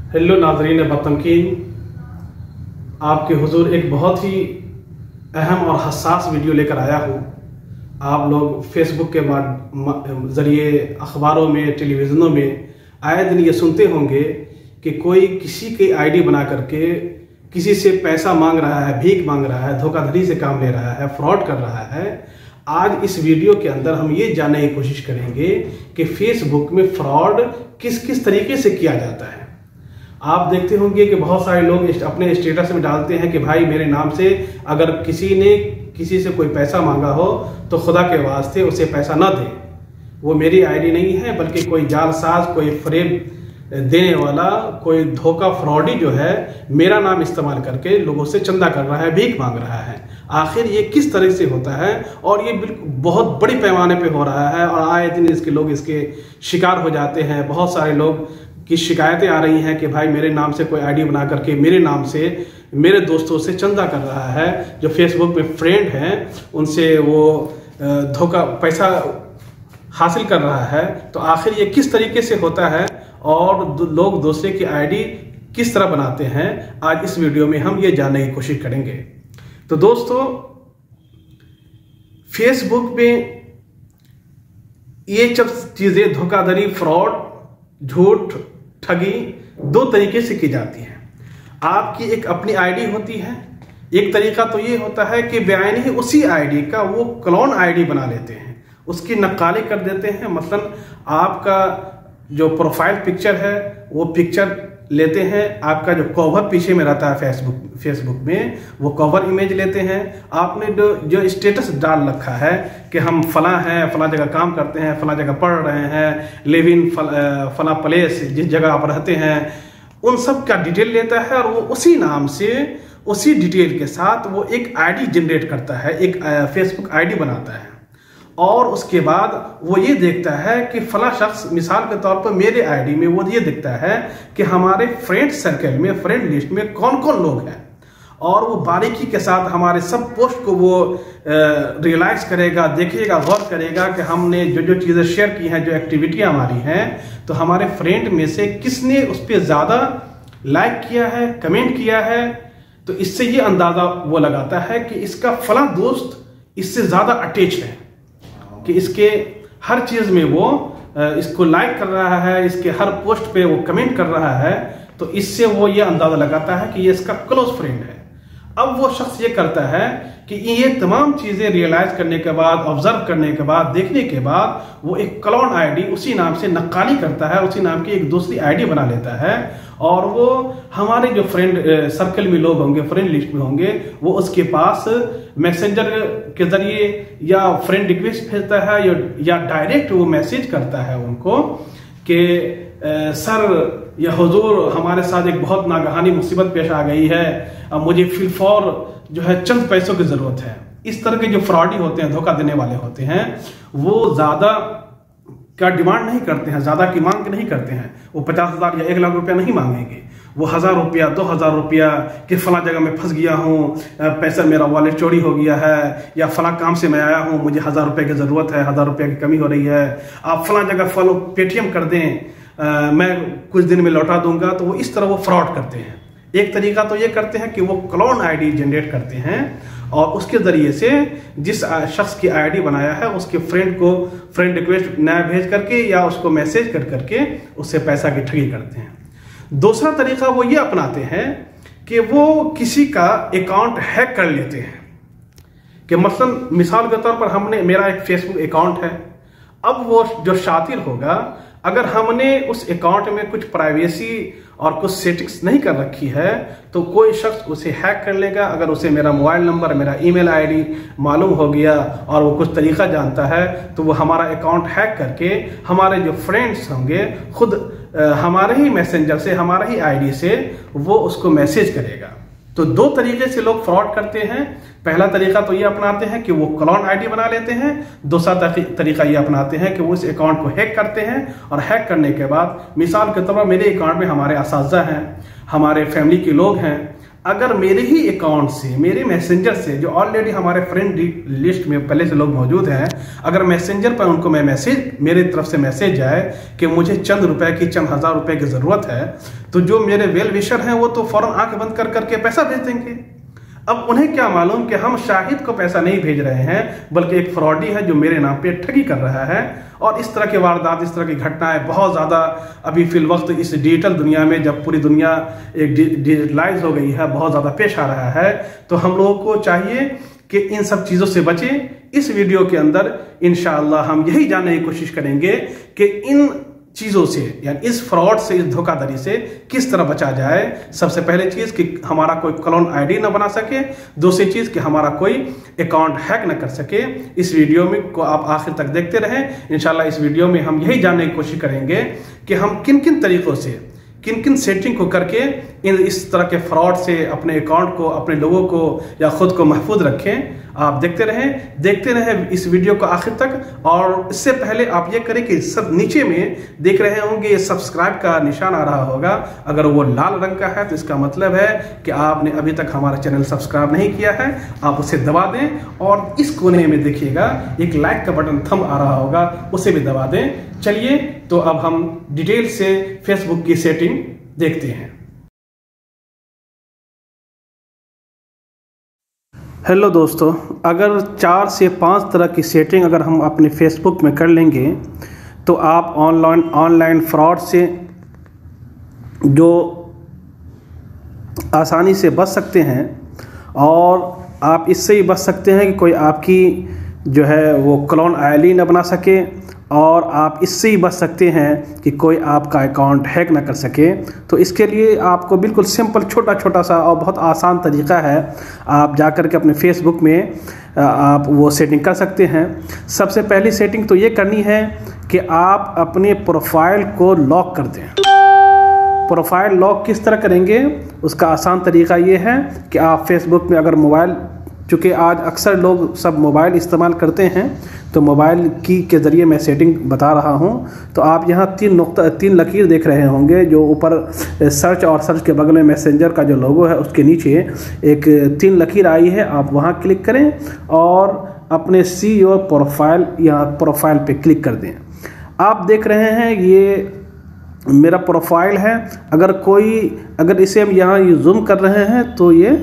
Hello नाजरीन बतमकीन, आपके हुजूर एक बहुत ही अहम और हसास वीडियो लेकर आया हूँ। आप लोग फेसबुक के ज़रिए, अखबारों में, टेलीविज़नों में आए दिन ये सुनते होंगे कि कोई किसी की आईडी बना करके किसी से पैसा मांग रहा है, भीख मांग रहा है, धोखाधड़ी से काम ले रहा है, फ्रॉड कर रहा है। आज इस वीडियो के अंदर हम ये जानने की कोशिश करेंगे कि फेसबुक में फ्रॉड किस किस तरीके से किया जाता है। आप देखते होंगे कि बहुत सारे लोग अपने स्टेटस में डालते हैं कि भाई मेरे नाम से अगर किसी ने किसी से कोई पैसा मांगा हो तो खुदा के वास्ते उसे पैसा न दे। वो मेरी आईडी नहीं है, बल्कि कोई जालसाज, कोई फरेब देने वाला, कोई धोखा फ्रॉडी जो है मेरा नाम इस्तेमाल करके लोगों से चंदा कर रहा है, भीख मांग रहा है। आखिर ये किस तरह से होता है और ये बिल्कुल बहुत बड़ी पैमाने पे हो रहा है और आए दिन इसके शिकार हो जाते हैं। बहुत सारे लोग की शिकायतें आ रही हैं कि भाई मेरे नाम से कोई आईडी बना करके मेरे नाम से मेरे दोस्तों से चंदा कर रहा है, जो फेसबुक में फ्रेंड हैं उनसे वो धोखा पैसा हासिल कर रहा है। तो आखिर ये किस तरीके से होता है और लोग दूसरे की आईडी किस तरह बनाते हैं, आज इस वीडियो में हम ये जानने की कोशिश करेंगे। तो दोस्तों, फेसबुक में ये सब चीजें, धोखाधड़ी, फ्रॉड, झूठ, ठगी दो तरीके से की जाती है। आपकी एक अपनी आईडी होती है। एक तरीका तो ये होता है कि बेआईनी ही उसी आईडी का वो क्लोन आईडी बना लेते हैं, उसकी नक्काली कर देते हैं। मसलन आपका जो प्रोफाइल पिक्चर है वो पिक्चर लेते हैं, आपका जो कवर पीछे में रहता है फेसबुक में वो कवर इमेज लेते हैं। आपने जो स्टेटस डाल रखा है कि हम फला हैं, फला जगह काम करते हैं, फला जगह पढ़ रहे हैं, लिव इन फला प्लेस, जिस जगह आप रहते हैं, उन सब का डिटेल लेता है और वो उसी नाम से, उसी डिटेल के साथ वो एक आईडी जनरेट करता है, एक फेसबुक आईडी बनाता है। और उसके बाद वो ये देखता है कि फला शख्स, मिसाल के तौर पर मेरे आईडी में वो ये देखता है कि हमारे फ्रेंड सर्कल में, फ्रेंड लिस्ट में कौन कौन लोग हैं, और वो बारीकी के साथ हमारे सब पोस्ट को वो रियलाइज करेगा, देखेगा, गौर करेगा कि हमने जो जो चीज़ें शेयर की हैं, जो एक्टिविटियां हमारी हैं, तो हमारे फ्रेंड में से किसने उस पर ज़्यादा लाइक किया है, कमेंट किया है। तो इससे ये अंदाज़ा वो लगाता है कि इसका फला दोस्त इससे ज़्यादा अटैच है, कि इसके हर चीज में वो इसको लाइक कर रहा है, इसके हर पोस्ट पे वो कमेंट कर रहा है। तो इससे वो ये अंदाजा लगाता है कि ये इसका क्लोज फ्रेंड है। अब वो शख्स ये करता है कि ये तमाम चीजें रियलाइज करने के बाद, ऑब्जर्व करने के बाद, देखने के बाद वो एक क्लोन आईडी उसी नाम से नक्काली करता है, उसी नाम की एक दूसरी आईडी बना लेता है और वो हमारे जो फ्रेंड सर्कल में लोग होंगे, फ्रेंड लिस्ट में होंगे, वो उसके पास मैसेंजर के जरिए या फ्रेंड रिक्वेस्ट भेजता है या डायरेक्ट वो मैसेज करता है उनको कि सर या हुजूर, हमारे साथ एक बहुत नागहानी मुसीबत पेश आ गई है, अब मुझे फिलफौर जो है चंद पैसों की जरूरत है। इस तरह के जो फ्रॉडी होते हैं, धोखा देने वाले होते हैं, वो ज्यादा का डिमांड नहीं करते हैं, ज्यादा की मांग नहीं करते हैं। वो 50,000 या 1 लाख रुपया नहीं मांगेंगे, वो 1,000 रुपया, 2,000 रुपया कि फला जगह में फंस गया हूँ, पैसा मेरा वॉलेट चोरी हो गया है, या फला काम से मैं आया हूँ, मुझे 1,000 रुपये की जरूरत है, 1,000 रुपये की कमी हो रही है, आप फला जगह फॉलो पेटीएम कर दें, मैं कुछ दिन में लौटा दूंगा। तो वो इस तरह वो फ्रॉड करते हैं। एक तरीका तो ये करते हैं कि वो क्लोन आईडी जनरेट करते हैं और उसके जरिए से जिस शख्स की आईडी बनाया है उसके फ्रेंड को फ्रेंड रिक्वेस्ट नया भेज करके या उसको मैसेज कर करके उससे पैसा की ठगी करते हैं। दूसरा तरीका वो ये अपनाते हैं कि वो किसी का अकाउंट हैक कर लेते हैं। कि मसलन मिसाल के तौर पर मेरा एक फेसबुक अकाउंट है। अब वो जो शातिर होगा, अगर हमने उस अकाउंट में कुछ प्राइवेसी और कुछ सेटिंग्स नहीं कर रखी है तो कोई शख्स उसे हैक कर लेगा। अगर उसे मेरा मोबाइल नंबर, मेरा ईमेल आईडी मालूम हो गया और वो कुछ तरीका जानता है तो वो हमारा अकाउंट हैक करके हमारे जो फ्रेंड्स होंगे खुद हमारे ही मैसेंजर से, हमारे ही आईडी से वो उसको मैसेज करेगा। तो दो तरीके से लोग फ्रॉड करते हैं। पहला तरीका तो ये अपनाते हैं कि वो क्लोन आईडी बना लेते हैं। दूसरा तरीका ये अपनाते हैं कि वो इस अकाउंट को हैक करते हैं और हैक करने के बाद, मिसाल के तौर पर मेरे अकाउंट में हमारे असातिज़ा हैं, हमारे फैमिली के लोग हैं, अगर मेरे ही अकाउंट से, मेरे मैसेंजर से, जो ऑलरेडी हमारे फ्रेंड लिस्ट में पहले से लोग मौजूद हैं, अगर मैसेंजर पर उनको मेरे तरफ से मैसेज जाए कि मुझे चंद रुपए की, चंद हजार रुपए की ज़रूरत है, तो जो मेरे वेल विशर हैं वो तो फ़ौरन आंख बंद कर करके पैसा भेज देंगे। अब उन्हें क्या मालूम कि हम शाहिद को पैसा नहीं भेज रहे हैं, बल्कि एक फ्रॉडी है जो मेरे नाम पे ठगी कर रहा है। और इस तरह के वारदात, इस तरह की घटनाएं बहुत ज़्यादा अभी फिल वक्त इस डिजिटल दुनिया में, जब पूरी दुनिया एक डिजिटलाइज हो गई है, बहुत ज़्यादा पेश आ रहा है। तो हम लोगों को चाहिए कि इन सब चीज़ों से बचें। इस वीडियो के अंदर इंशाअल्लाह हम यही जानने की कोशिश करेंगे कि इन चीज़ों से, यानी इस फ्रॉड से, इस धोखाधड़ी से किस तरह बचा जाए। सबसे पहले चीज़ कि हमारा कोई क्लोन आईडी ना बना सके, दूसरी चीज़ कि हमारा कोई अकाउंट हैक ना कर सके। इस वीडियो में को आप आखिर तक देखते रहें। इंशाल्लाह इस वीडियो में हम यही जानने की कोशिश करेंगे कि हम किन किन तरीक़ों से, किन किन सेटिंग को करके इस तरह के फ्रॉड से अपने अकाउंट को, अपने लोगों को या खुद को महफूज रखें। आप देखते रहें इस वीडियो को आखिर तक। और इससे पहले आप ये करें कि सब नीचे में देख रहे होंगे ये सब्सक्राइब का निशान आ रहा होगा, अगर वो लाल रंग का है तो इसका मतलब है कि आपने अभी तक हमारा चैनल सब्सक्राइब नहीं किया है। आप उसे दबा दें और इस कोने में देखिएगा एक लाइक का बटन थंब आ रहा होगा, उसे भी दबा दें। चलिए तो अब हम डिटेल से फेसबुक की सेटिंग देखते हैं। हेलो दोस्तों, अगर 4 से 5 तरह की सेटिंग अगर हम अपने फेसबुक में कर लेंगे तो आप ऑनलाइन फ्रॉड से जो आसानी से बच सकते हैं। और आप इससे ही बच सकते हैं कि कोई आपकी जो है वो क्लोन आईडी न बना सके, और आप इससे ही बच सकते हैं कि कोई आपका अकाउंट हैक ना कर सके। तो इसके लिए आपको बिल्कुल सिंपल, छोटा सा और बहुत आसान तरीका है। आप जाकर के अपने फेसबुक में आप वो सेटिंग कर सकते हैं। सबसे पहली सेटिंग तो ये करनी है कि आप अपने प्रोफाइल को लॉक कर दें। प्रोफाइल लॉक किस तरह करेंगे, उसका आसान तरीका ये है कि आप फेसबुक में अगर मोबाइल, चूँकि आज अक्सर लोग सब मोबाइल इस्तेमाल करते हैं, तो मोबाइल की के ज़रिए मैं सेटिंग बता रहा हूं। तो आप यहां 3 लकीर देख रहे होंगे, जो ऊपर सर्च और सर्च के बगल में मैसेंजर का जो लोगो है उसके नीचे एक 3 लकीर आई है। आप वहां क्लिक करें और अपने सी योर प्रोफाइल, यहाँ प्रोफाइल पे क्लिक कर दें। आप देख रहे हैं ये मेरा प्रोफाइल है। अगर इसे हम यहाँ जूम कर रहे हैं तो ये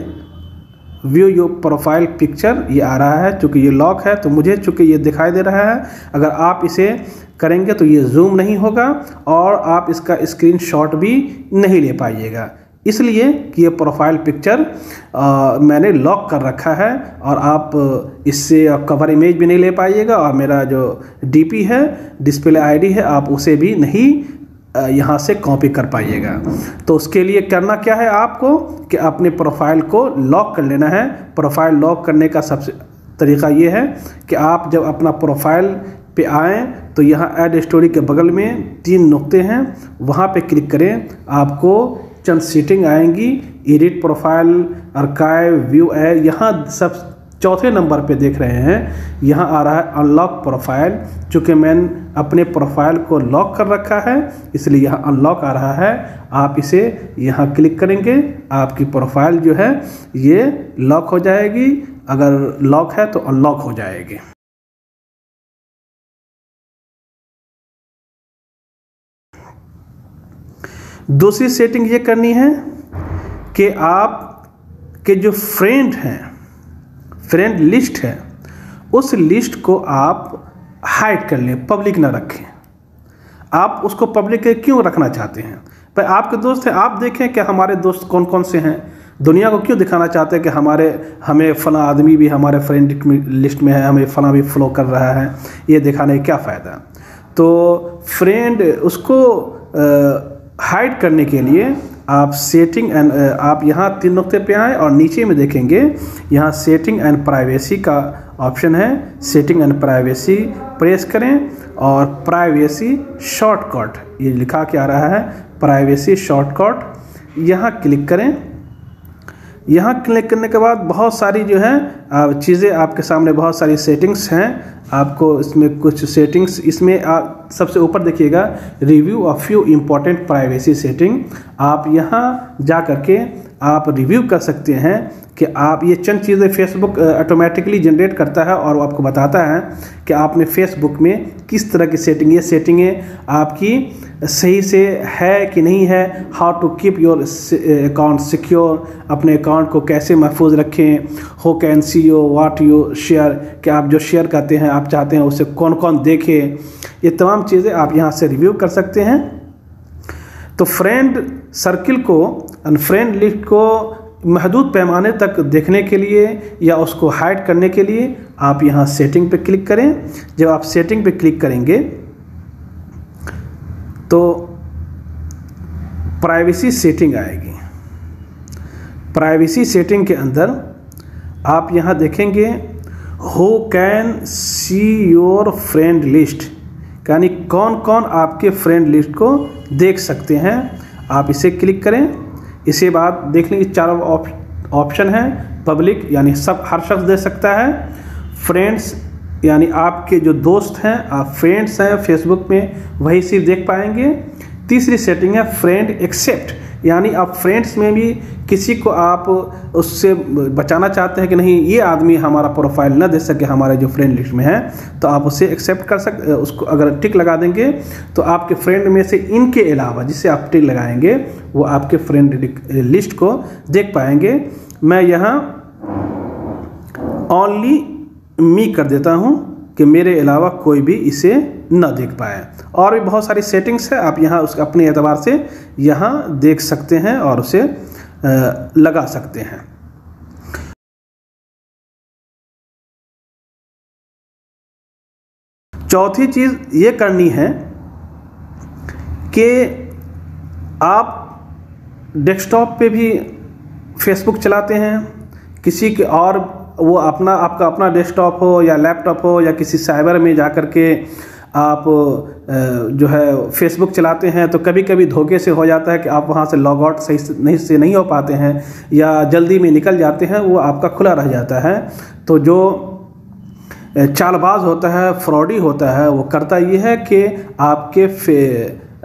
व्यू योर प्रोफाइल पिक्चर ये आ रहा है। चूँकि ये लॉक है तो मुझे चूँकि ये दिखाई दे रहा है। अगर आप इसे करेंगे तो ये जूम नहीं होगा और आप इसका स्क्रीनशॉट भी नहीं ले पाइएगा, इसलिए कि ये प्रोफाइल पिक्चर मैंने लॉक कर रखा है। और आप इससे कवर इमेज भी नहीं ले पाइएगा, और मेरा जो डीपी है, डिस्प्ले आईडी है, आप उसे भी नहीं यहाँ से कॉपी कर पाइएगा। तो उसके लिए करना क्या है आपको कि अपने प्रोफाइल को लॉक कर लेना है। प्रोफाइल लॉक करने का सबसे तरीका ये है कि आप जब अपना प्रोफाइल पे आएँ तो यहाँ ऐड स्टोरी के बगल में 3 नुक्ते हैं, वहाँ पे क्लिक करें। आपको चंद सेटिंग आएंगी, एडिट प्रोफाइल, आर्काइव, व्यू है। यहाँ सब चौथे नंबर पे देख रहे हैं, यहाँ आ रहा है अनलॉक प्रोफाइल। चूँकि मैंने अपने प्रोफाइल को लॉक कर रखा है इसलिए यहाँ अनलॉक आ रहा है। आप इसे यहाँ क्लिक करेंगे, आपकी प्रोफाइल जो है ये लॉक हो जाएगी। अगर लॉक है तो अनलॉक हो जाएगी। दूसरी सेटिंग ये करनी है कि आप के जो फ्रेंड हैं, फ्रेंड लिस्ट है, उस लिस्ट को आप हाइड कर लें, पब्लिक ना रखें। आप उसको पब्लिक क्यों रखना चाहते हैं? पर आपके दोस्त हैं, आप देखें कि हमारे दोस्त कौन कौन से हैं। दुनिया को क्यों दिखाना चाहते हैं कि हमें फला आदमी भी हमारे फ्रेंड लिस्ट में है, हमें फला भी फॉलो कर रहा है? ये दिखाने का क्या फ़ायदा? तो फ्रेंड उसको हाइड करने के लिए आप सेटिंग एंड आप यहाँ 3 नुक्ते पे आएँ और नीचे में देखेंगे यहाँ सेटिंग एंड प्राइवेसी का ऑप्शन है। सेटिंग एंड प्राइवेसी प्रेस करें और प्राइवेसी शॉर्टकट ये लिखा के आ रहा है, प्राइवेसी शॉर्टकट, यहाँ क्लिक करें। यहाँ क्लिक करने के बाद बहुत सारी जो है चीज़ें आपके सामने, बहुत सारी सेटिंग्स हैं। आपको इसमें कुछ सेटिंग्स, इसमें सबसे ऊपर देखिएगा review of few important privacy setting. आप यहाँ जा करके आप रिव्यू कर सकते हैं कि आप ये चंद चीज़ें फेसबुक ऑटोमेटिकली जनरेट करता है और वो आपको बताता है कि आपने फेसबुक में किस तरह की ये सेटिंगें आपकी सही से है कि नहीं है। How to keep your account secure, अपने अकाउंट को कैसे महफूज रखें। Who can see you what you share, कि आप जो शेयर करते हैं आप चाहते हैं उसे कौन कौन देखे। ये तमाम चीज़ें आप यहाँ से रिव्यू कर सकते हैं। तो फ्रेंड सर्किल को, अनफ्रेंड लिस्ट को महदूद पैमाने तक देखने के लिए या उसको हाइड करने के लिए आप यहाँ सेटिंग पे क्लिक करें। जब आप सेटिंग पे क्लिक करेंगे तो प्राइवेसी सेटिंग आएगी। प्राइवेसी सेटिंग के अंदर आप यहाँ देखेंगे who can see your friend list, यानी कौन कौन आपके फ्रेंड लिस्ट को देख सकते हैं। आप इसे क्लिक करें। इसे बाद देख लेंगे चारों ऑप्शन हैं। पब्लिक यानी सब, हर शख्स दे सकता है। फ्रेंड्स यानी आपके जो दोस्त हैं, आप फ्रेंड्स हैं फेसबुक में, वही सिर्फ देख पाएंगे। तीसरी सेटिंग है फ्रेंड एक्सेप्ट, यानी आप फ्रेंड्स में भी किसी को आप उससे बचाना चाहते हैं कि नहीं ये आदमी हमारा प्रोफाइल ना दे सके हमारे जो फ्रेंड लिस्ट में है, तो आप उसे एक्सेप्ट कर सकते। उसको अगर टिक लगा देंगे तो आपके फ्रेंड में से इनके अलावा जिससे आप टिक लगाएंगे वो आपके फ्रेंड लिस्ट को देख पाएंगे। मैं यहाँ ओनली मी कर देता हूँ कि मेरे अलावा कोई भी इसे न देख पाए। और भी बहुत सारी सेटिंग्स है, आप यहाँ उसके अपने एतबार से यहाँ देख सकते हैं और उसे लगा सकते हैं। चौथी चीज़ ये करनी है कि आप डेस्कटॉप पे भी फेसबुक चलाते हैं, किसी के और वो आपका अपना डेस्कटॉप हो या लैपटॉप हो या किसी साइबर में जा कर के आप जो है फेसबुक चलाते हैं, तो कभी कभी धोखे से हो जाता है कि आप वहाँ से लॉग आउट सही से नहीं हो पाते हैं या जल्दी में निकल जाते हैं, वो आपका खुला रह जाता है। तो जो चालबाज होता है, फ्रॉडी होता है, वो करता ये है कि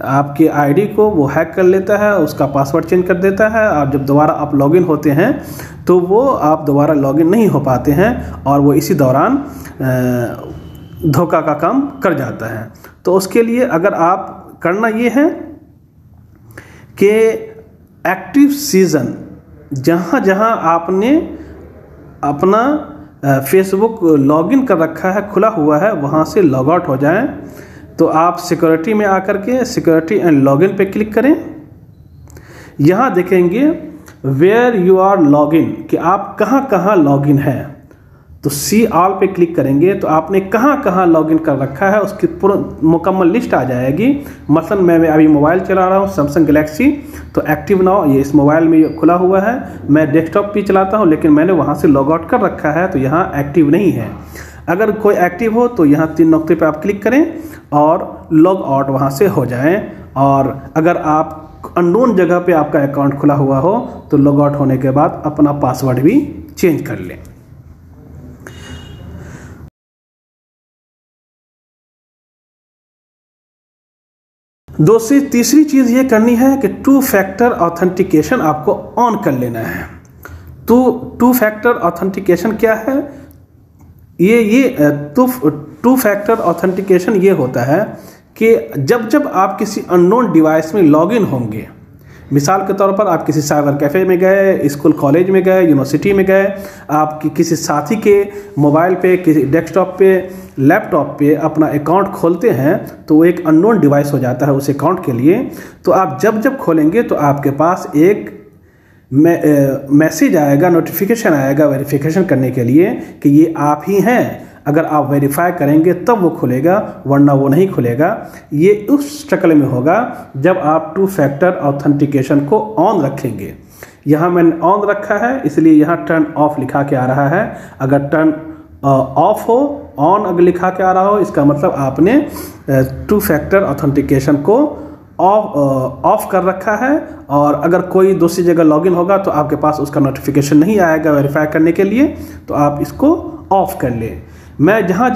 आपके आईडी को वो हैक कर लेता है, उसका पासवर्ड चेंज कर देता है। आप जब दोबारा आप लॉगिन होते हैं तो वो आप दोबारा लॉगिन नहीं हो पाते हैं और वो इसी दौरान धोखा का काम कर जाता है। तो उसके लिए अगर आप करना ये है कि एक्टिव सीजन जहाँ जहाँ आपने अपना फेसबुक लॉगिन कर रखा है, खुला हुआ है, वहाँ से लॉग आउट हो जाएं। तो आप सिक्योरिटी में आकर के सिक्योरिटी एंड लॉगिन पे क्लिक करें। यहाँ देखेंगे वेयर यू आर लॉगिन, कि आप कहाँ कहाँ लॉगिन है। तो सी ऑल पे क्लिक करेंगे तो आपने कहाँ कहाँ लॉगिन कर रखा है उसकी पूरा मुकम्मल लिस्ट आ जाएगी। मसलन मैं अभी मोबाइल चला रहा हूँ सैमसंग गैलेक्सी, तो एक्टिव नाउ ये इस मोबाइल में खुला हुआ है। मैं डेस्कटॉप भी चलाता हूँ लेकिन मैंने वहाँ से लॉग आउट कर रखा है, तो यहाँ एक्टिव नहीं है। अगर कोई एक्टिव हो तो यहाँ 3 नुक्ते पे आप क्लिक करें और लॉग आउट वहाँ से हो जाएं। और अगर आप अननोन जगह पे आपका अकाउंट खुला हुआ हो तो लॉग आउट होने के बाद अपना पासवर्ड भी चेंज कर लें। तीसरी चीज़ ये करनी है कि 2 फैक्टर ऑथेंटिकेशन आपको ऑन कर लेना है। तो 2 फैक्टर ऑथेंटिकेशन क्या है? ये 2 फैक्टर ऑथेंटिकेशन ये होता है कि जब आप किसी अननोन डिवाइस में लॉगिन होंगे, मिसाल के तौर पर आप किसी साइबर कैफ़े में गए, स्कूल कॉलेज में गए, यूनिवर्सिटी में गए, आप किसी साथी के मोबाइल पे, किसी डेस्कटॉप पे, लैपटॉप पे अपना अकाउंट खोलते हैं तो वो एक अननोन डिवाइस हो जाता है उस अकाउंट के लिए। तो आप जब खोलेंगे तो आपके पास एक मैसेज आएगा, नोटिफिकेशन आएगा वेरिफिकेशन करने के लिए कि ये आप ही हैं। अगर आप वेरीफाई करेंगे तब वो खुलेगा, वरना वो नहीं खुलेगा। ये उस शक्ल में होगा जब आप 2 फैक्टर ऑथेंटिकेशन को ऑन रखेंगे। यहाँ मैंने ऑन रखा है इसलिए यहाँ टर्न ऑफ लिखा के आ रहा है। अगर टर्न ऑफ हो, ऑन अगर लिखा के आ रहा हो, इसका मतलब आपने 2 फैक्टर ऑथेंटिकेशन को ऑफ कर रखा है। और अगर कोई दूसरी जगह लॉगिन होगा तो आपके पास उसका नोटिफिकेशन नहीं आएगा वेरीफाई करने के लिए, तो आप इसको ऑफ कर लें। मैं जहाँ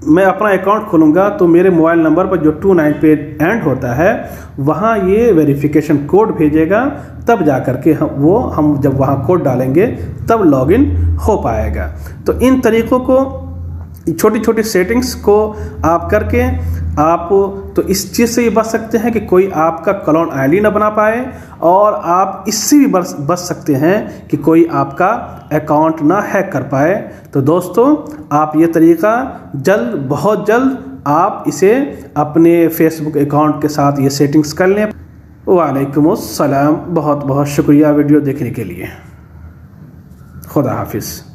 मैं अपना अकाउंट खोलूँगा तो मेरे मोबाइल नंबर पर जो 29 पे एंड होता है वहाँ ये वेरिफिकेशन कोड भेजेगा, तब जा कर के हम जब वहाँ कोड डालेंगे तब लॉगिन हो पाएगा। तो इन तरीक़ों को, छोटी छोटी सेटिंग्स को आप करके आप तो इस चीज़ से ही बच सकते हैं कि कोई आपका क्लोन आईडी ना बना पाए, और आप इससे भी बच सकते हैं कि कोई आपका अकाउंट ना हैक कर पाए। तो दोस्तों, आप ये तरीक़ा बहुत जल्द आप इसे अपने फेसबुक अकाउंट के साथ ये सेटिंग्स कर लें। वालेकुमुस सलाम, बहुत बहुत शुक्रिया वीडियो देखने के लिए। खुदा हाफिज़।